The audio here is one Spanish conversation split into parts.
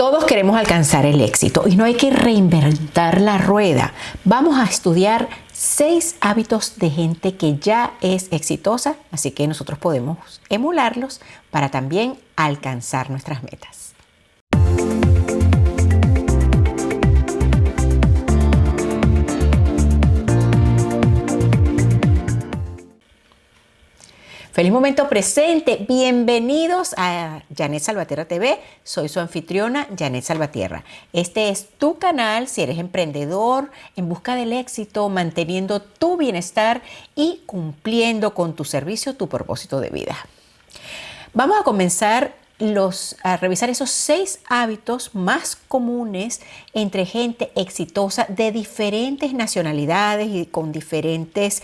Todos queremos alcanzar el éxito y no hay que reinventar la rueda. Vamos a estudiar 6 hábitos de gente que ya es exitosa, así que nosotros podemos emularlos para también alcanzar nuestras metas. Feliz momento presente, bienvenidos a Janet Salvatierra TV, soy su anfitriona Janet Salvatierra. Este es tu canal si eres emprendedor en busca del éxito, manteniendo tu bienestar y cumpliendo con tu servicio tu propósito de vida. Vamos a comenzar a revisar esos 6 hábitos más comunes entre gente exitosa de diferentes nacionalidades y con diferentes,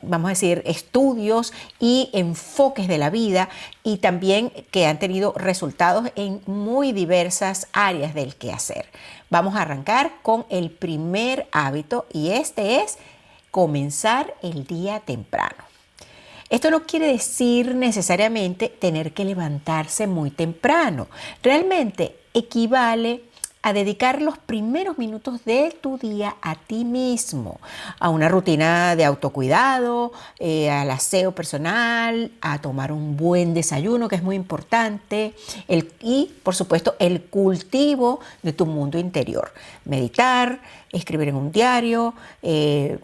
vamos a decir, estudios y enfoques de la vida, y también que han tenido resultados en muy diversas áreas del quehacer. Vamos a arrancar con el primer hábito, y este es comenzar el día temprano. Esto no quiere decir necesariamente tener que levantarse muy temprano. Realmente equivale a dedicar los primeros minutos de tu día a ti mismo, a una rutina de autocuidado, al aseo personal, a tomar un buen desayuno, que es muy importante, y por supuesto el cultivo de tu mundo interior. Meditar, escribir en un diario,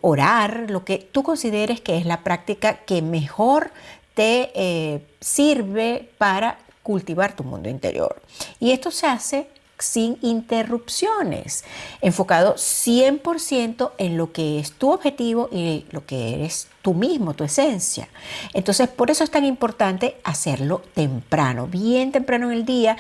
orar, lo que tú consideres que es la práctica que mejor te sirve para cultivar tu mundo interior. Y esto se hace sin interrupciones, enfocado 100% en lo que es tu objetivo y lo que eres tú mismo, tu esencia. Entonces, por eso es tan importante hacerlo temprano, bien temprano en el día,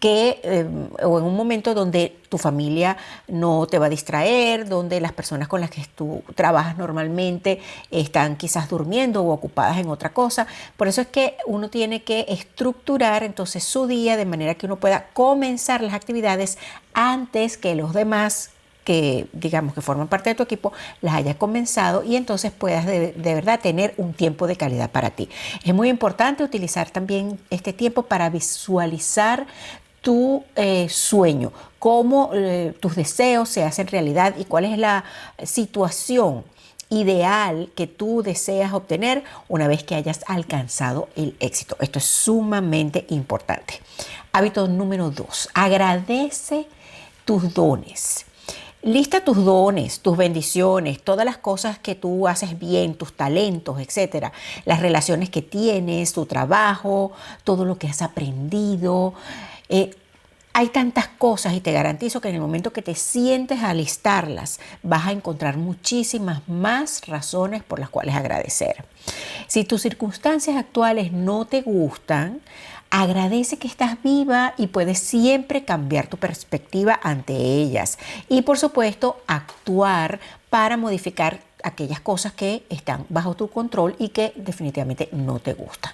o en un momento donde tu familia no te va a distraer, donde las personas con las que tú trabajas normalmente están quizás durmiendo o ocupadas en otra cosa. Por eso es que uno tiene que estructurar entonces su día de manera que uno pueda comenzar las actividades antes que los demás que digamos que forman parte de tu equipo las hayas comenzado, y entonces puedas de verdad tener un tiempo de calidad para ti. Es muy importante utilizar también este tiempo para visualizar tu sueño, cómo tus deseos se hacen realidad y cuál es la situación ideal que tú deseas obtener una vez que hayas alcanzado el éxito. Esto es sumamente importante. Hábito número 2, agradece tus dones. Lista tus dones, tus bendiciones, todas las cosas que tú haces bien, tus talentos, etcétera, las relaciones que tienes, tu trabajo, todo lo que has aprendido. Hay tantas cosas, y te garantizo que en el momento que te sientes a listarlas vas a encontrar muchísimas más razones por las cuales agradecer. Si tus circunstancias actuales no te gustan, agradece que estás viva y puedes siempre cambiar tu perspectiva ante ellas. Y por supuesto, actuar para modificar aquellas cosas que están bajo tu control y que definitivamente no te gustan.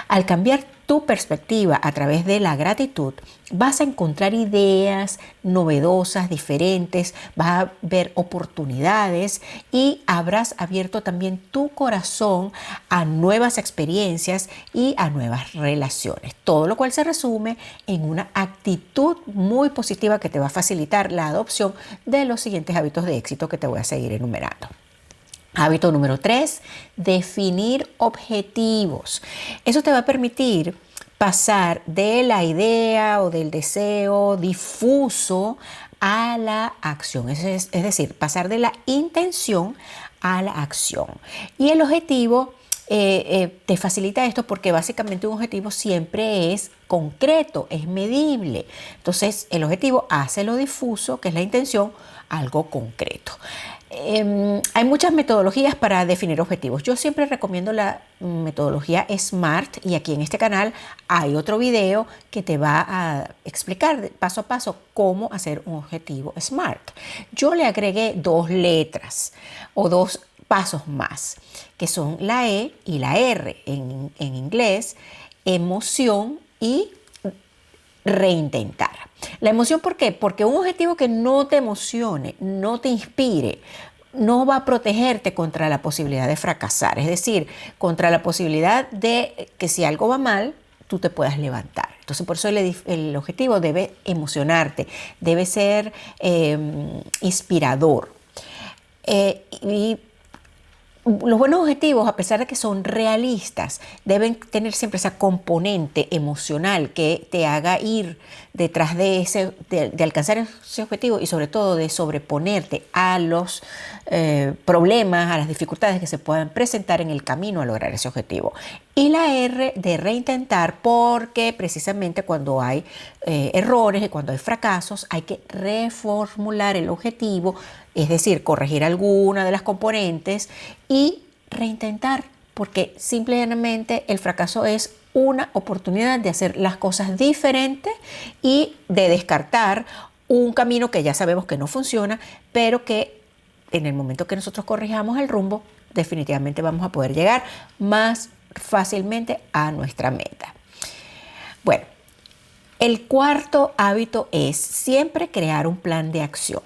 Al cambiar tu perspectiva a través de la gratitud, vas a encontrar ideas novedosas, diferentes, vas a ver oportunidades y habrás abierto también tu corazón a nuevas experiencias y a nuevas relaciones. Todo lo cual se resume en una actitud muy positiva que te va a facilitar la adopción de los siguientes hábitos de éxito que te voy a seguir enumerando. Hábito número 3, definir objetivos. Eso te va a permitir pasar de la idea o del deseo difuso a la acción. Es decir, pasar de la intención a la acción. Y el objetivo te facilita esto porque básicamente un objetivo siempre es concreto, es medible. Entonces, el objetivo hace lo difuso, que es la intención, algo concreto. Hay muchas metodologías para definir objetivos. Yo siempre recomiendo la metodología SMART, y aquí en este canal hay otro video que te va a explicar paso a paso cómo hacer un objetivo SMART. Yo le agregué 2 letras o 2 pasos más, que son la E y la R en inglés: emoción y reintentar. La emoción, ¿por qué? Porque un objetivo que no te emocione, no te inspire, no va a protegerte contra la posibilidad de fracasar. Es decir, contra la posibilidad de que si algo va mal, tú te puedas levantar. Entonces, por eso el objetivo debe emocionarte, debe ser inspirador. Y los buenos objetivos, a pesar de que son realistas, deben tener siempre esa componente emocional que te haga ir detrás de alcanzar ese objetivo y sobre todo de sobreponerte a los problemas, a las dificultades que se puedan presentar en el camino a lograr ese objetivo. Y la R de reintentar, porque precisamente cuando hay errores y cuando hay fracasos hay que reformular el objetivo, es decir, corregir alguna de las componentes y reintentar, porque simplemente el fracaso es una oportunidad de hacer las cosas diferentes y de descartar un camino que ya sabemos que no funciona, pero que en el momento que nosotros corrijamos el rumbo, definitivamente vamos a poder llegar más fácilmente a nuestra meta. Bueno, el cuarto hábito es siempre crear un plan de acción.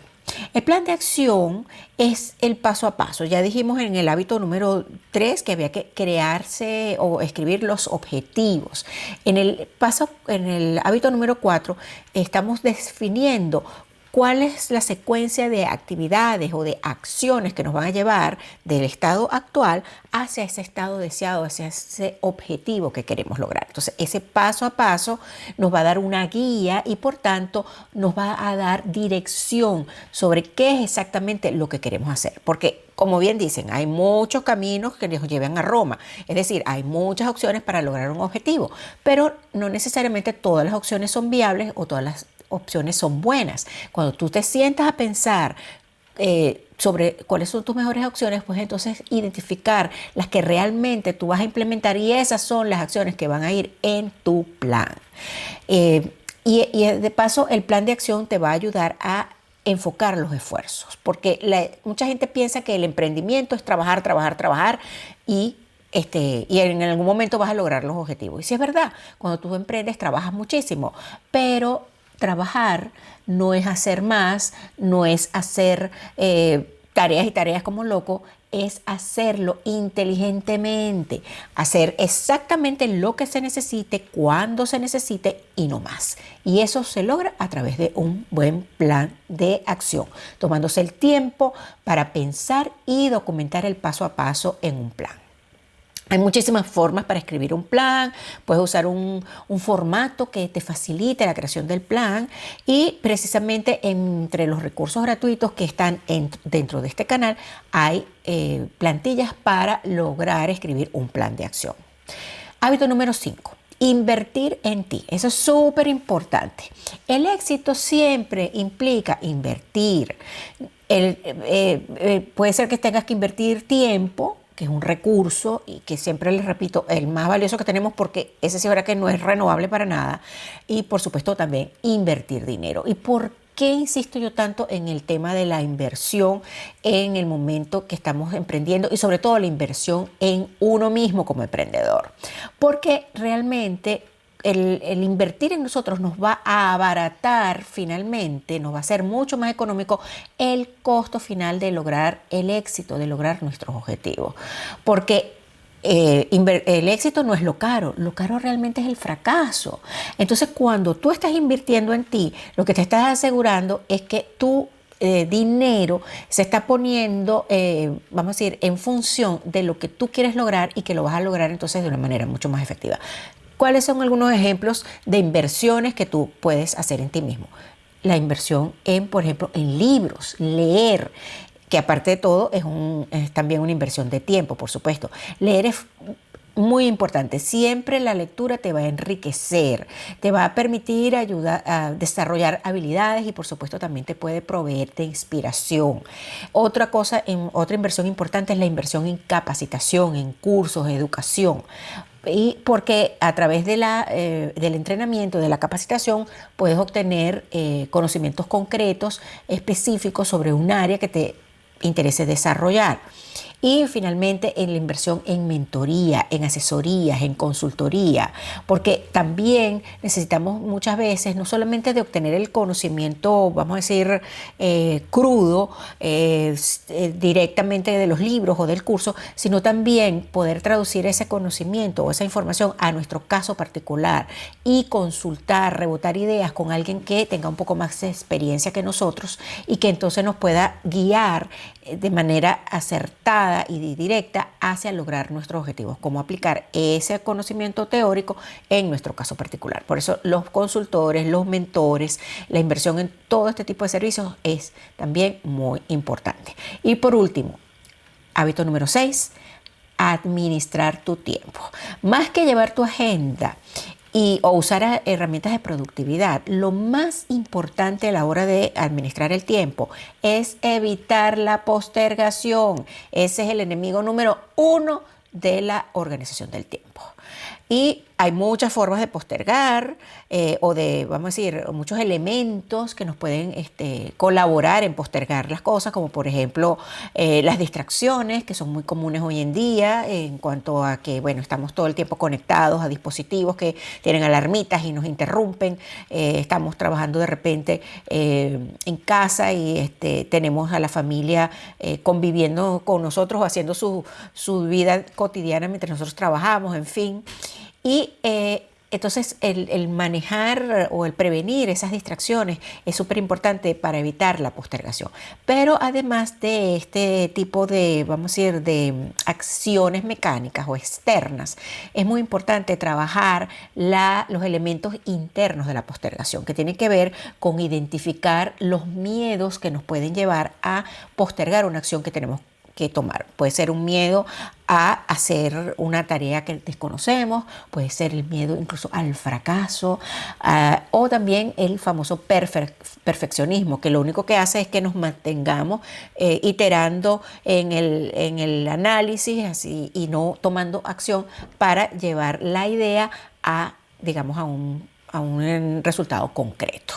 El plan de acción es el paso a paso. Ya dijimos en el hábito número 3 que había que crearse o escribir los objetivos. En el hábito número 4 estamos definiendo cuál es la secuencia de actividades o de acciones que nos van a llevar del estado actual hacia ese estado deseado, hacia ese objetivo que queremos lograr. Entonces, ese paso a paso nos va a dar una guía y por tanto nos va a dar dirección sobre qué es exactamente lo que queremos hacer. Porque, como bien dicen, hay muchos caminos que nos llevan a Roma. Es decir, hay muchas opciones para lograr un objetivo, pero no necesariamente todas las opciones son viables o todas las opciones son buenas. Cuando tú te sientas a pensar sobre cuáles son tus mejores opciones, pues entonces identificar las que realmente tú vas a implementar y esas son las acciones que van a ir en tu plan. Y de paso, el plan de acción te va a ayudar a enfocar los esfuerzos, porque mucha gente piensa que el emprendimiento es trabajar, trabajar, trabajar y en algún momento vas a lograr los objetivos. Y sí es verdad, cuando tú emprendes trabajas muchísimo, pero trabajar no es hacer más, no es hacer tareas y tareas como loco, es hacerlo inteligentemente, hacer exactamente lo que se necesite, cuando se necesite y no más. Y eso se logra a través de un buen plan de acción, tomándose el tiempo para pensar y documentar el paso a paso en un plan. Hay muchísimas formas para escribir un plan, puedes usar un formato que te facilite la creación del plan y precisamente entre los recursos gratuitos que están dentro de este canal hay plantillas para lograr escribir un plan de acción. Hábito número 5. Invertir en ti. Eso es súper importante. El éxito siempre implica invertir. Puede ser que tengas que invertir tiempo, que es un recurso y que siempre les repito, el más valioso que tenemos porque ese sí es verdad que no es renovable para nada. Y por supuesto también invertir dinero. ¿Y por qué insisto yo tanto en el tema de la inversión en el momento que estamos emprendiendo y sobre todo la inversión en uno mismo como emprendedor? Porque realmente el invertir en nosotros nos va a abaratar finalmente, nos va a hacer mucho más económico el costo final de lograr el éxito, de lograr nuestros objetivos. Porque el éxito no es lo caro realmente es el fracaso. Entonces, cuando tú estás invirtiendo en ti, lo que te estás asegurando es que tu dinero se está poniendo, vamos a decir, en función de lo que tú quieres lograr y que lo vas a lograr entonces de una manera mucho más efectiva. ¿Cuáles son algunos ejemplos de inversiones que tú puedes hacer en ti mismo? La inversión por ejemplo, en libros, leer, que aparte de todo es también una inversión de tiempo, por supuesto. Leer es muy importante. Siempre la lectura te va a enriquecer, te va a permitir ayudar a desarrollar habilidades y por supuesto también te puede proveer de inspiración. Otra inversión importante es la inversión en capacitación, en cursos, educación. Y porque a través del entrenamiento, de la capacitación, puedes obtener conocimientos concretos, específicos sobre un área que te interese desarrollar. Y finalmente en la inversión en mentoría, en asesorías, en consultoría, porque también necesitamos muchas veces no solamente de obtener el conocimiento, vamos a decir, crudo, directamente de los libros o del curso, sino también poder traducir ese conocimiento o esa información a nuestro caso particular y consultar, rebotar ideas con alguien que tenga un poco más de experiencia que nosotros y que entonces nos pueda guiar de manera acertada y directa hacia lograr nuestros objetivos, cómo aplicar ese conocimiento teórico en nuestro caso particular. Por eso los consultores, los mentores, la inversión en todo este tipo de servicios es también muy importante. Y por último, hábito número 6, administrar tu tiempo. Más que llevar tu agenda o usar herramientas de productividad, lo más importante a la hora de administrar el tiempo es evitar la postergación. Ese es el enemigo número 1 de la organización del tiempo. Y hay muchas formas de postergar o de, vamos a decir, muchos elementos que nos pueden colaborar en postergar las cosas, como por ejemplo las distracciones, que son muy comunes hoy en día en cuanto a que, bueno, estamos todo el tiempo conectados a dispositivos que tienen alarmitas y nos interrumpen. Estamos trabajando de repente en casa y tenemos a la familia conviviendo con nosotros o haciendo su vida cotidiana mientras nosotros trabajamos, en fin. Y entonces el manejar o el prevenir esas distracciones es súper importante para evitar la postergación. Pero además de este tipo de, vamos a decir, de acciones mecánicas o externas, es muy importante trabajar los elementos internos de la postergación, que tienen que ver con identificar los miedos que nos pueden llevar a postergar una acción que tenemos que tomar. Puede ser un miedo a hacer una tarea que desconocemos, puede ser el miedo incluso al fracaso, o también el famoso perfeccionismo, que lo único que hace es que nos mantengamos iterando en el análisis así, y no tomando acción para llevar la idea a, digamos, a un resultado concreto.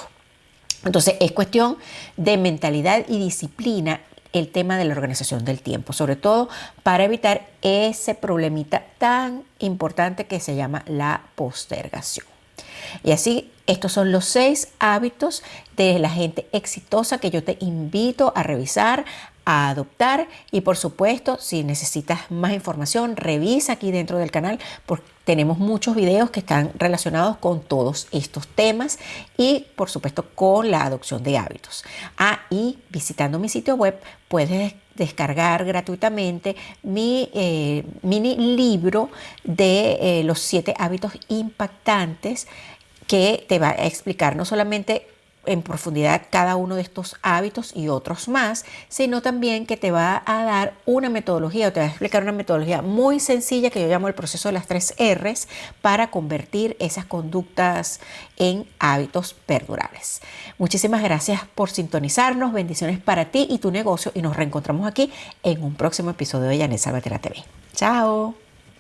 Entonces es cuestión de mentalidad y disciplina el tema de la organización del tiempo, sobre todo para evitar ese problemita tan importante que se llama la postergación. Y así, estos son los 6 hábitos de la gente exitosa que yo te invito a revisar, a adoptar, y por supuesto, si necesitas más información, revisa aquí dentro del canal porque tenemos muchos videos que están relacionados con todos estos temas y por supuesto con la adopción de hábitos. Y visitando mi sitio web puedes descargar gratuitamente mi mini libro de los 7 hábitos impactantes, que te va a explicar no solamente en profundidad cada uno de estos hábitos y otros más, sino también que te va a dar una metodología o te va a explicar una metodología muy sencilla que yo llamo el proceso de las 3 R's para convertir esas conductas en hábitos perdurables. Muchísimas gracias por sintonizarnos, bendiciones para ti y tu negocio, y nos reencontramos aquí en un próximo episodio de Janet Salvatierra TV. ¡Chao!